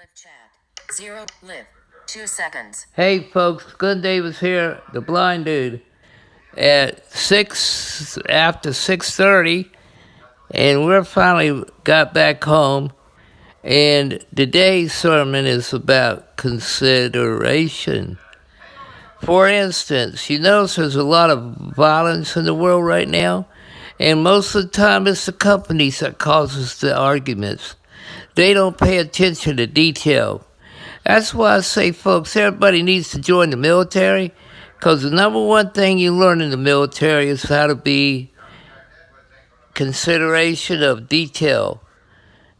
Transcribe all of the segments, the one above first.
Live chat. 0 live. 2 seconds. Hey folks, Glenn Davis here, the blind dude. At 6:30, and we're finally got back home. And today's sermon is about consideration. For instance, you notice there's a lot of violence in the world right now, and most of the time it's the companies that causes the arguments. They don't pay attention to detail. That's why I say, folks, everybody needs to join the military, because the number one thing you learn in the military is how to be consideration of detail.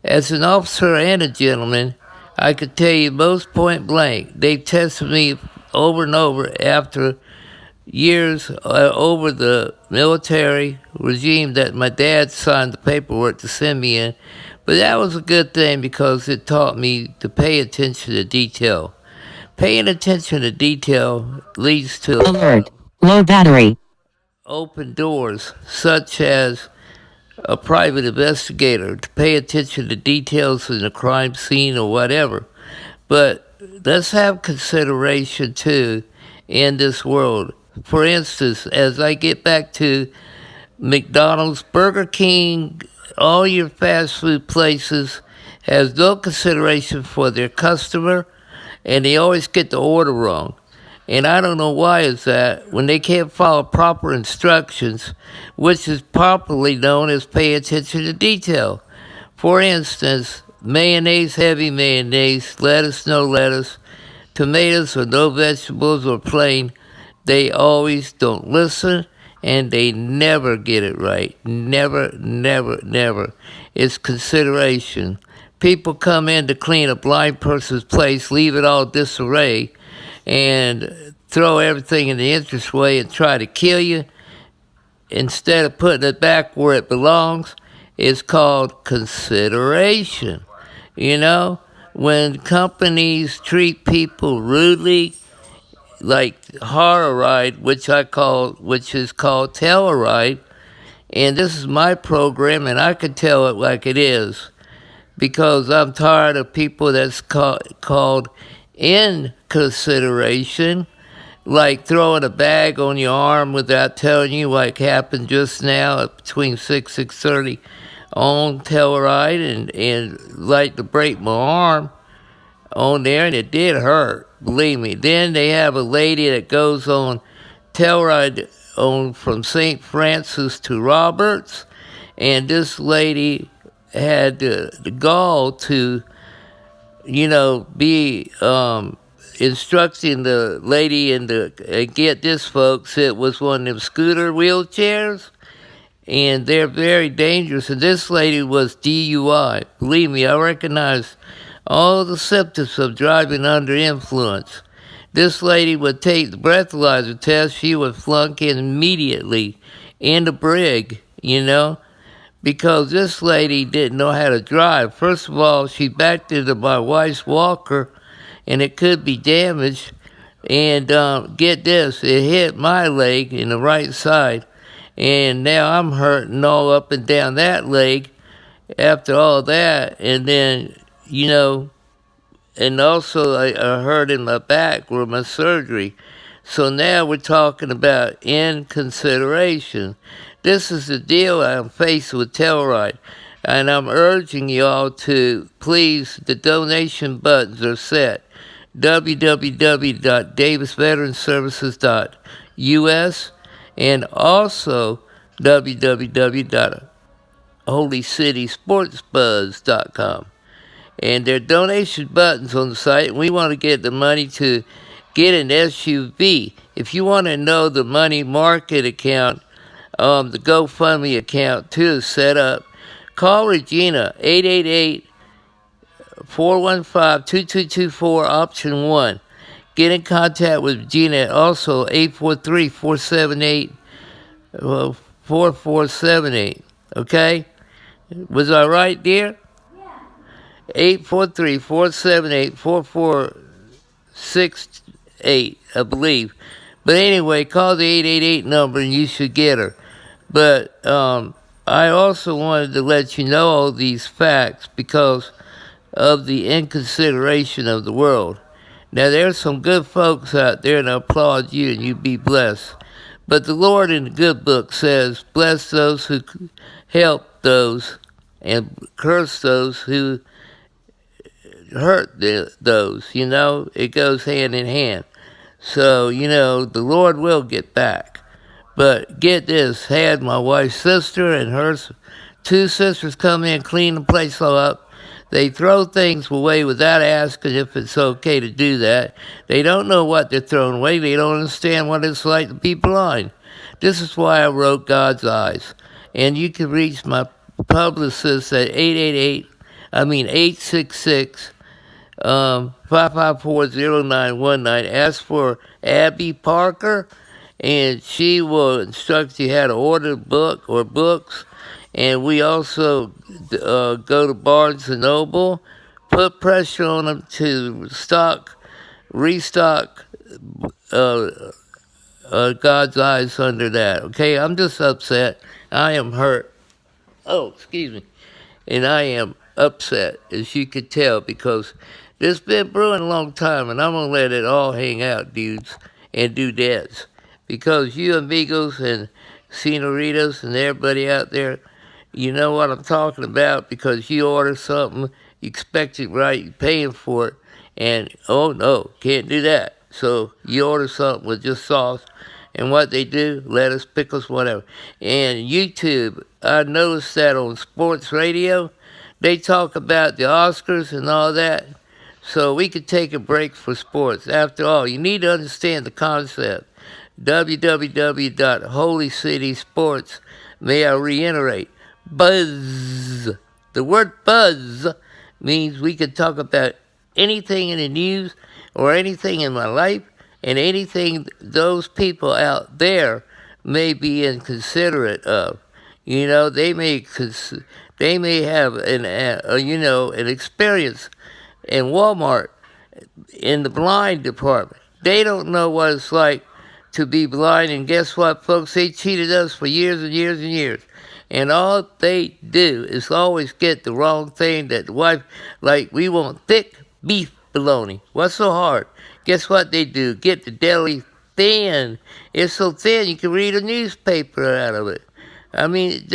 As an officer and a gentleman, I could tell you most point blank, they've tested me over and over after years over the military regime that my dad signed the paperwork to send me in. But that was a good thing because it taught me to pay attention to detail. Paying attention to detail leads to Alert. Low battery. open doors, such as a private investigator to pay attention to details in a crime scene or whatever. But let's have consideration too in this world. For instance, as I get back to McDonald's, Burger King, all your fast food places has no consideration for their customer, and they always get the order wrong. And I don't know why is that when they can't follow proper instructions, which is properly known as pay attention to detail. For instance, mayonnaise, heavy mayonnaise, lettuce, no lettuce, tomatoes or no vegetables or plain, they always don't listen and they never get it right. Never, never, never. It's consideration. People come in to clean a blind person's place, leave it all disarray, and throw everything in the entranceway and try to kill you instead of putting it back where it belongs. It's called consideration. You know, when companies treat people rudely, like Horror Ride, which is called Telluride, and this is my program, and I can tell it like it is, because I'm tired of people that's called inconsideration, like throwing a bag on your arm without telling you, like happened just now between 6:30 on Telluride, and like to break my arm on there, and it did hurt, believe me. Then they have a lady that goes on Telluride on from St. Francis to Roberts, and this lady had the gall to, be instructing the lady get this, folks, it was one of them scooter wheelchairs, and they're very dangerous. And this lady was DUI. Believe me, I recognize all the symptoms of driving under influence. This lady would take the breathalyzer test, she would flunk in immediately in the brig, because this lady didn't know how to drive. First of all, she backed into my wife's walker, and it could be damaged. And get this, it hit my leg in the right side, and now I'm hurting all up and down that leg after all that. And then, and also I hurt in my back where my surgery. So now we're talking about inconsideration. This is the deal I'm faced with Telluride. And I'm urging y'all to please, the donation buttons are set. www.davisveteranservices.us and also www.holycitysportsbuzz.com. And there are donation buttons on the site, and we want to get the money to get an SUV. If you want to know the money market account, the GoFundMe account too is set up, call Regina, 888-415-2224, option 1. Get in contact with Regina at also 843-478-4478. Okay? Was I right, dear? 843-478-4468, I believe. But anyway, call the 888 number and you should get her. But I also wanted to let you know all these facts because of the inconsideration of the world. Now, there's some good folks out there, and I applaud you, and you be blessed. But the Lord in the good book says, bless those who help those, and curse those who hurt those. You know, it goes hand in hand. So, you know, the Lord will get back. But get this, had my wife's sister and her two sisters come in, clean the place all up. They throw things away without asking if it's okay to do that. They don't know what they're throwing away. They don't understand what it's like to be blind. This is why I wrote God's Eyes. And you can reach my publicist at 866 554-0919. Ask for Abby Parker, and she will instruct you how to order a book or books. And we also go to Barnes & Noble, put pressure on them to restock God's Eyes under that. Okay, I'm just upset. I am hurt. Oh, excuse me. And I am upset, as you could tell, because this been brewing a long time, and I'm going to let it all hang out, dudes and dudettes. Because you amigos and senoritas and everybody out there, you know what I'm talking about, because you order something, you expect it right, you're paying for it, and oh no, can't do that. So you order something with just sauce, and what they do, lettuce, pickles, whatever. And YouTube, I noticed that on sports radio, they talk about the Oscars and all that. So we could take a break for sports. After all, you need to understand the concept. www.holycitysports, may I reiterate, buzz. The word buzz means we can talk about anything in the news or anything in my life and anything those people out there may be inconsiderate of. You know, they may have an experience in Walmart in the blind department. They don't know what it's like to be blind, and guess what, folks? They cheated us for years and years and years. And all they do is always get the wrong thing that the wife, like, we want thick beef bologna. What's so hard? Guess what they do? Get the deli thin. It's so thin you can read a newspaper out of it. I mean,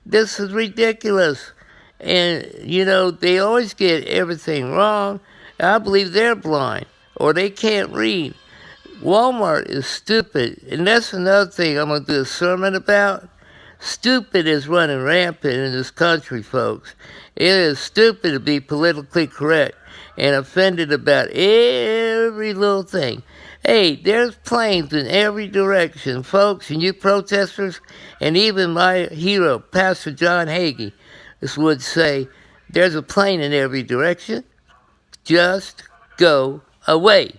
this is ridiculous. And, you know, they always get everything wrong. I believe they're blind or they can't read. Walmart is stupid. And that's another thing I'm going to do a sermon about. Stupid is running rampant in this country, folks. It is stupid to be politically correct and offended about every little thing. Hey, there's planes in every direction, folks, and you protesters, and even my hero, Pastor John Hagee, would say, there's a plane in every direction. Just go away.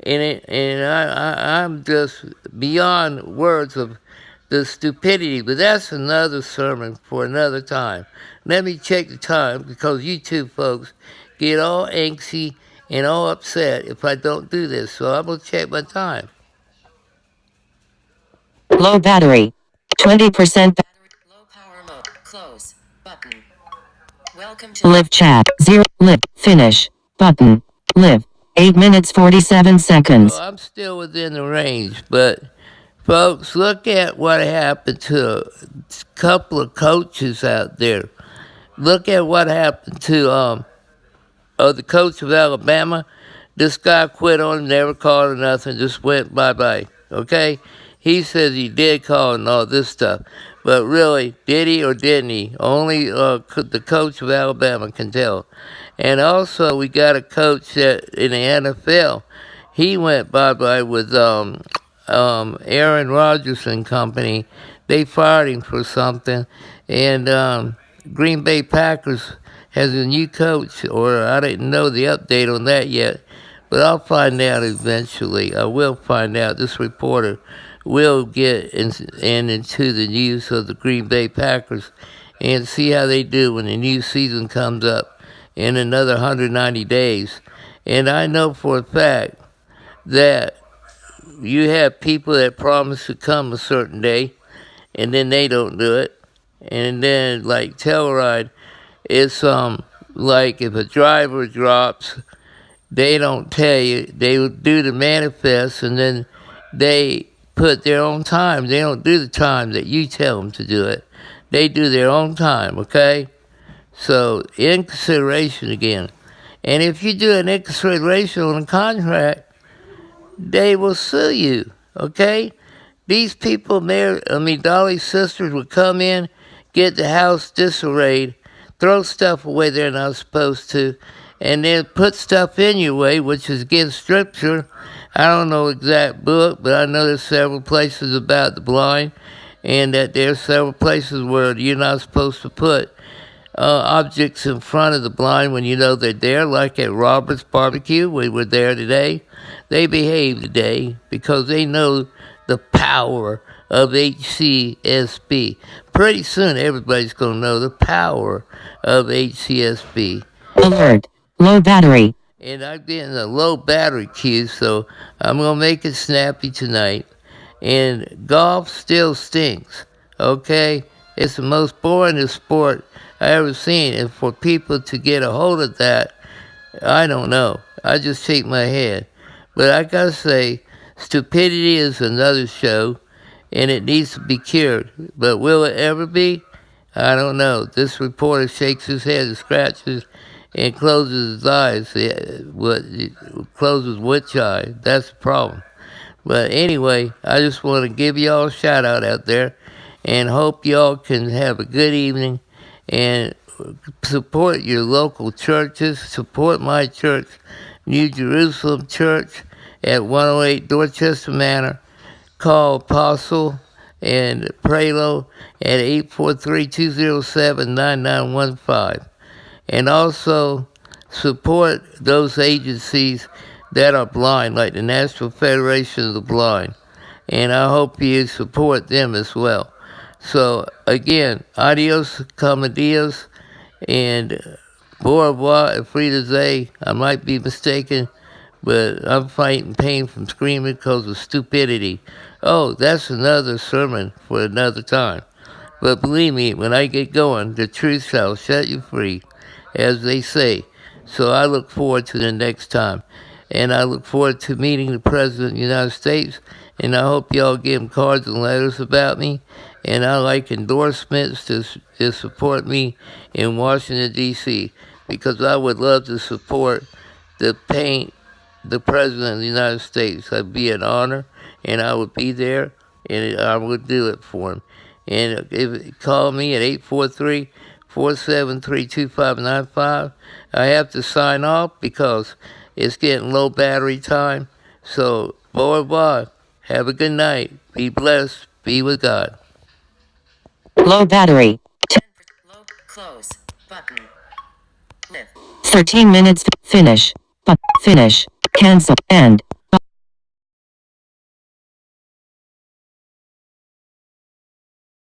And I'm just beyond words of the stupidity, but that's another sermon for another time. Let me check the time, because you two folks get all angsty and all upset if I don't do this, so I'm going to check my time. Low battery. 20%. Low power mode. Close. Button. Welcome to Live chat. 0. Live. Finish. Button. Live. 8 minutes 47 seconds. Well, I'm still within the range, but folks, look at what happened to a couple of coaches out there. Look at what happened to the coach of Alabama. This guy quit on him, never called or nothing, just went bye-bye, okay? He says he did call and all this stuff, but really, did he or didn't he? Only the coach of Alabama can tell. And also, we got a coach that in the NFL, he went bye-bye with Aaron Rodgers and company. They fired him for something, and Green Bay Packers has a new coach, or I didn't know the update on that yet, but I'll find out eventually. I will find out. This reporter will get into the news of the Green Bay Packers and see how they do when the new season comes up in another 190 days. And I know for a fact that you have people that promise to come a certain day, and then they don't do it. And then, like Telluride, it's like if a driver drops, they don't tell you. They do the manifest, and then they put their own time. They don't do the time that you tell them to do it. They do their own time, okay? So, in consideration again. And if you do an in consideration on a contract, they will sue you, okay? These people, Dolly's sisters would come in, get the house disarrayed, throw stuff away they're not supposed to, and then put stuff in your way, which is against scripture. I don't know exact book, but I know there's several places about the blind, and that there's several places where you're not supposed to put objects in front of the blind when you know they're there, like at Robert's Barbecue. We were there today. They behaved today because they know the power of HCSB. Pretty soon everybody's going to know the power of HCSB. Alert. Low battery. And I'm getting a low battery queue, so I'm going to make it snappy tonight. And golf still stinks, okay? It's the most boring sport I ever seen. And for people to get a hold of that, I don't know. I just shake my head. But I gotta say, stupidity is another show, and it needs to be cured. But will it ever be? I don't know. This reporter shakes his head and scratches and closes his eyes. Closes which eye? That's the problem. But anyway, I just want to give y'all a shout out there, and hope y'all can have a good evening, and support your local churches. Support my church, New Jerusalem Church at 108 Dorchester Manor. Call Apostle and Prelo at 843-207-9915. And also support those agencies that are blind, like the National Federation of the Blind. And I hope you support them as well. So again, adios, comedios, and au revoir, Frida. I might be mistaken, but I'm fighting pain from screaming because of stupidity. Oh, that's another sermon for another time. But believe me, when I get going, the truth shall set you free, as they say. So I look forward to the next time. And I look forward to meeting the President of the United States. And I hope y'all give him cards and letters about me. And I like endorsements to support me in Washington, D.C. Because I would love to support the President of the United States. That'd be an honor. And I would be there. And I would do it for him. And call me at 843-473-2595. I have to sign off because it's getting low battery time. So, au revoir. Have a good night. Be blessed. Be with God. Low battery. Low, close, button. Live. 13 minutes. Finish. Finish. Cancel. End.